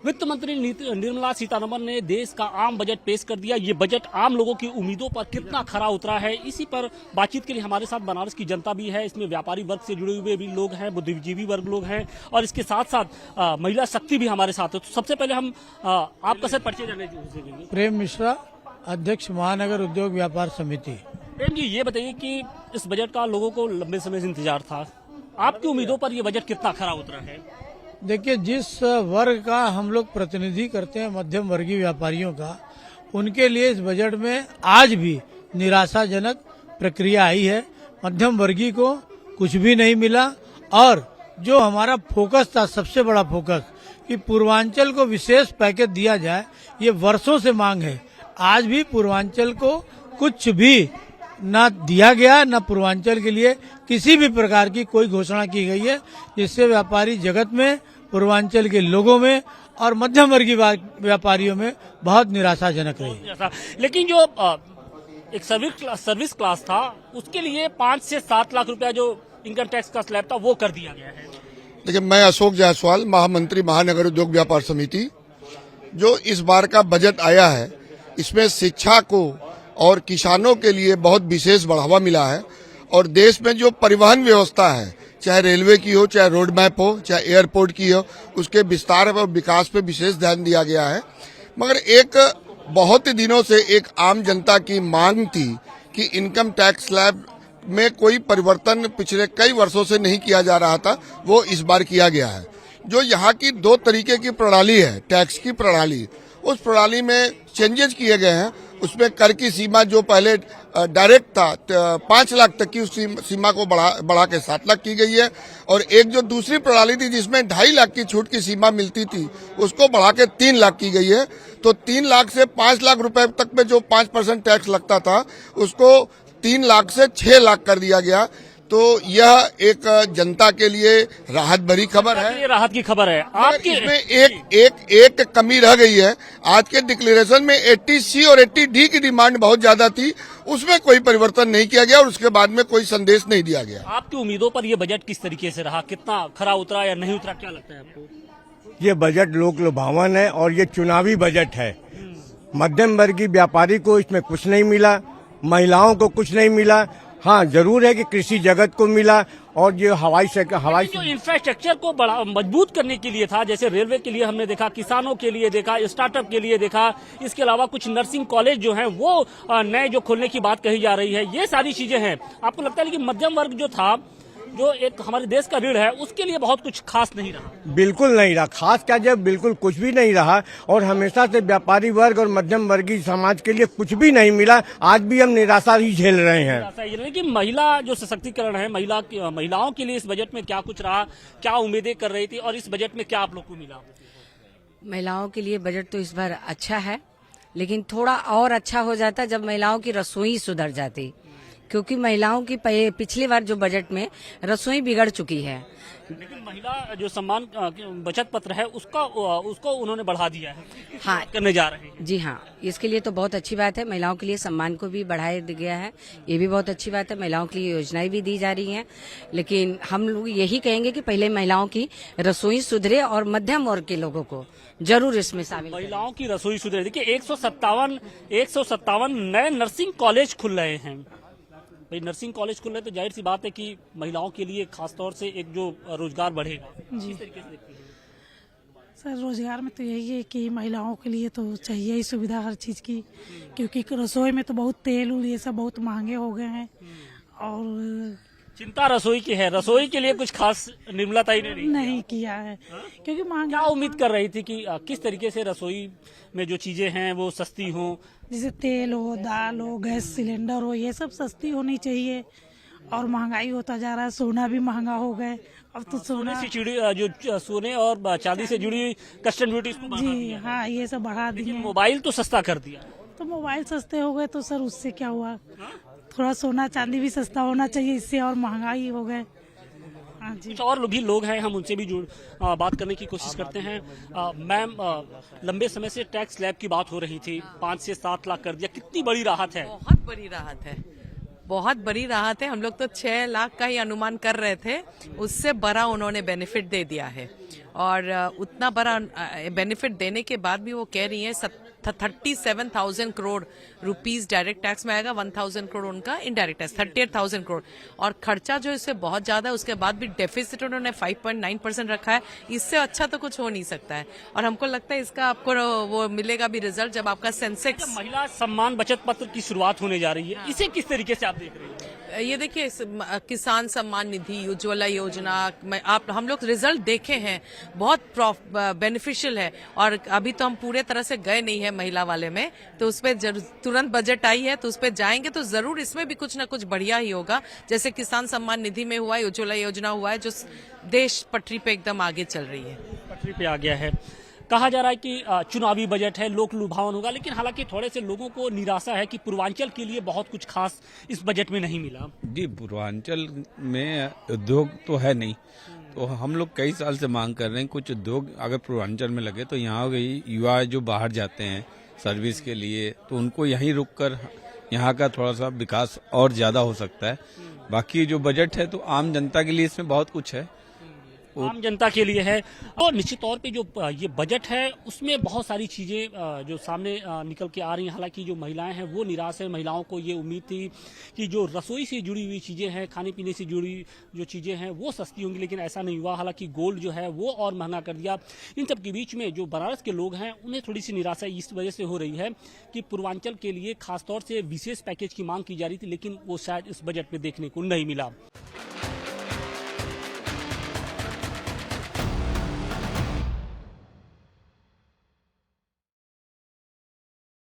वित्त मंत्री निर्मला सीतारमण ने देश का आम बजट पेश कर दिया। ये बजट आम लोगों की उम्मीदों पर कितना खरा उतरा है, इसी पर बातचीत के लिए हमारे साथ बनारस की जनता भी है। इसमें व्यापारी वर्ग से जुड़े हुए भी लोग हैं, बुद्धिजीवी वर्ग लोग हैं और इसके साथ साथ महिला शक्ति भी हमारे साथ है। तो सबसे पहले हम आपका सर परिचय जानने देंगे। प्रेम मिश्रा, अध्यक्ष महानगर उद्योग व्यापार समिति। प्रेम जी, ये बताइए कि इस बजट का लोगों को लंबे समय से इंतजार था, आपकी उम्मीदों पर ये बजट कितना खरा उतरा है? देखिए, जिस वर्ग का हम लोग प्रतिनिधि करते हैं, मध्यम वर्गीय व्यापारियों का, उनके लिए इस बजट में आज भी निराशाजनक प्रक्रिया आई है। मध्यम वर्गीय को कुछ भी नहीं मिला और जो हमारा फोकस था, सबसे बड़ा फोकस कि पूर्वांचल को विशेष पैकेज दिया जाए, ये वर्षों से मांग है। आज भी पूर्वांचल को कुछ भी न दिया गया, न पूर्वांचल के लिए किसी भी प्रकार की कोई घोषणा की गई है, जिससे व्यापारी जगत में, पूर्वांचल के लोगों में और मध्यम वर्गीय व्यापारियों में बहुत निराशाजनक रही। लेकिन जो एक सर्विस क्लास था, उसके लिए 5 से 7 लाख रुपया जो इनकम टैक्स का स्लैब था वो कर दिया गया है। देखिए, मैं अशोक जायसवाल, महामंत्री महानगर उद्योग व्यापार समिति। जो इस बार का बजट आया है, इसमें शिक्षा को और किसानों के लिए बहुत विशेष बढ़ावा मिला है और देश में जो परिवहन व्यवस्था है, चाहे रेलवे की हो, चाहे रोड मैप हो, चाहे एयरपोर्ट की हो, उसके विस्तार और विकास पे विशेष ध्यान दिया गया है। मगर एक बहुत ही दिनों से एक आम जनता की मांग थी कि इनकम टैक्स स्लैब में कोई परिवर्तन पिछले कई वर्षों से नहीं किया जा रहा था, वो इस बार किया गया है। जो यहाँ की 2 तरीके की प्रणाली है, टैक्स की प्रणाली, उस प्रणाली में चेंजेस किए गए हैं। उसमें कर की सीमा जो पहले डायरेक्ट था 5 लाख तक की, उस सीमा को बढ़ा के 7 लाख की गई है और एक जो दूसरी प्रणाली थी जिसमें 2.5 लाख की छूट की सीमा मिलती थी, उसको बढ़ा के 3 लाख की गई है। तो 3 लाख से 5 लाख रुपए तक में जो 5% टैक्स लगता था, उसको 3 लाख से 6 लाख कर दिया गया। तो यह एक जनता के लिए राहत भरी खबर है। ये राहत की खबर है। आपके इसमें एक कमी रह गई है। आज के डिक्लेरेशन में 80C और 80D की डिमांड बहुत ज्यादा थी, उसमें कोई परिवर्तन नहीं किया गया और उसके बाद में कोई संदेश नहीं दिया गया। आपकी उम्मीदों पर यह बजट किस तरीके से रहा, कितना खरा उतरा या नहीं उतरा, क्या लगता है आपको? ये बजट लोक लुभावन है और ये चुनावी बजट है। मध्यम वर्गीय व्यापारी को इसमें कुछ नहीं मिला, महिलाओं को कुछ नहीं मिला। हाँ, जरूर है कि कृषि जगत को मिला और ये हवाई जो इंफ्रास्ट्रक्चर को बड़ा मजबूत करने के लिए था, जैसे रेलवे के लिए हमने देखा, किसानों के लिए देखा, स्टार्टअप के लिए देखा, इसके अलावा कुछ नर्सिंग कॉलेज जो हैं वो नए जो खोलने की बात कही जा रही है, ये सारी चीजें हैं। आपको लगता है कि मध्यम वर्ग जो था, जो एक हमारे देश का रीढ़ है, उसके लिए बहुत कुछ खास नहीं रहा? बिल्कुल नहीं रहा, खास क्या, जब बिल्कुल कुछ भी नहीं रहा और हमेशा से व्यापारी वर्ग और मध्यम वर्गीय समाज के लिए कुछ भी नहीं मिला। आज भी हम निराशा ही झेल रहे हैं। लेकिन महिला जो सशक्तिकरण है, महिलाओं के लिए इस बजट में क्या कुछ रहा, क्या उम्मीदें कर रही थी और इस बजट में क्या आप लोग को मिला? महिलाओं के लिए बजट तो इस बार अच्छा है, लेकिन थोड़ा और अच्छा हो जाता जब महिलाओं की रसोई सुधर जाती, क्योंकि महिलाओं की पिछली बार जो बजट में रसोई बिगड़ चुकी है। लेकिन महिला जो सम्मान बचत पत्र है उसको उन्होंने बढ़ा दिया है। हाँ, करने जा रहे हैं। जी हाँ, इसके लिए तो बहुत अच्छी बात है। महिलाओं के लिए सम्मान को भी बढ़ाया गया है, ये भी बहुत अच्छी बात है। महिलाओं के लिए योजनाएं भी दी जा रही हैं, लेकिन हम लोग यही कहेंगे कि पहले महिलाओं की रसोई सुधरे और मध्यम वर्ग के लोगों को जरूर इसमें शामिल। महिलाओं की रसोई सुधरे। देखिए, 157 नए नर्सिंग कॉलेज खुल रहे हैं। भाई, नर्सिंग कॉलेज खुल रहे तो जाहिर सी बात है कि महिलाओं के लिए खासतौर से एक जो रोजगार बढ़ेगा। जी सर, रोजगार में तो यही है कि महिलाओं के लिए तो चाहिए ही सुविधा हर चीज की, क्योंकि रसोई में तो बहुत तेल ये सब बहुत महंगे हो गए हैं और चिंता रसोई की है। रसोई के लिए कुछ खास निर्मलता ही नहीं किया है, क्योंकि क्या उम्मीद कर रही थी कि किस तरीके से रसोई में जो चीजें हैं वो सस्ती हो, जैसे तेल हो, दाल हो, गैस सिलेंडर हो, ये सब सस्ती होनी चाहिए। और महंगाई होता जा रहा है, सोना भी महंगा हो गए। अब तो सोने से जुड़ी जो सोने और चांदी से जुड़ी हुई कस्टम ड्यूटी, जी हाँ, ये सब बढ़ा दिए। मोबाइल तो सस्ता कर दिया, तो मोबाइल सस्ते हो गए तो सर उससे क्या हुआ? थोड़ा सोना चांदी भी सस्ता होना चाहिए, इससे और महंगाई हो गए। हाँ जी। कुछ और भी लोग हैं, हम उनसे भी बात करने की कोशिश करते हैं। मैम, लंबे समय से टैक्स स्लैब की बात हो रही थी, 5 से 7 लाख कर दिया, कितनी बड़ी राहत है? बहुत बड़ी राहत है, बहुत बड़ी राहत है। हम लोग तो 6 लाख का ही अनुमान कर रहे थे, उससे बड़ा उन्होंने बेनिफिट दे दिया है। और उतना बड़ा बेनिफिट देने के बाद भी वो कह रही हैं 37,000 करोड़ रुपीस डायरेक्ट टैक्स में आएगा, 1,000 करोड़ उनका इनडायरेक्ट टैक्स, 38,000 करोड़। और खर्चा जो इससे बहुत ज्यादा है, उसके बाद भी डेफिसिट उन्होंने 5.9% रखा है। इससे अच्छा तो कुछ हो नहीं सकता है। और हमको लगता है इसका आपको वो मिलेगा भी रिजल्ट जब आपका सेंसेक्स। महिला सम्मान बचत पत्र की शुरुआत होने जा रही है, इसे किस तरीके से आप देख रहे हैं? ये देखिए, किसान सम्मान निधि, उज्ज्वला योजना, हम लोग रिजल्ट देखे हैं, बहुत बेनिफिशियल है। और अभी तो हम पूरे तरह से गए नहीं है महिला वाले में, तो उस पर तुरंत बजट आई है तो उस पर जाएंगे तो जरूर इसमें भी कुछ ना कुछ बढ़िया ही होगा। जैसे किसान सम्मान निधि में हुआ है, उज्ज्वला योजना हुआ है, जो देश पटरी पे एकदम आगे चल रही है। पटरी पे आ गया है। कहा जा रहा है कि चुनावी बजट है, लोक लुभावन होगा, लेकिन हालांकि थोड़े से लोगों को निराशा है कि पूर्वांचल के लिए बहुत कुछ खास इस बजट में नहीं मिला। जी, पूर्वांचल में उद्योग तो है नहीं, तो हम लोग कई साल से मांग कर रहे हैं कुछ उद्योग अगर पूर्वांचल में लगे तो यहाँ के युवा जो बाहर जाते हैं सर्विस के लिए, तो उनको यहीं रुककर यहाँ का थोड़ा सा विकास और ज्यादा हो सकता है। बाकी जो बजट है तो आम जनता के लिए इसमें बहुत कुछ है, आम जनता के लिए है। और निश्चित तौर पे जो ये बजट है उसमें बहुत सारी चीजें जो सामने निकल के आ रही हैं। हालांकि जो महिलाएं हैं वो निराश है। महिलाओं को ये उम्मीद थी कि जो रसोई से जुड़ी हुई चीजें हैं, खाने पीने से जुड़ी जो चीजें हैं वो सस्ती होंगी, लेकिन ऐसा नहीं हुआ। हालांकि गोल्ड जो है वो और महंगा कर दिया। इन सब के बीच में जो बनारस के लोग हैं उन्हें थोड़ी सी निराशा इस वजह से हो रही है कि पूर्वांचल के लिए खासतौर से विशेष पैकेज की मांग की जा रही थी, लेकिन वो शायद इस बजट में देखने को नहीं मिला।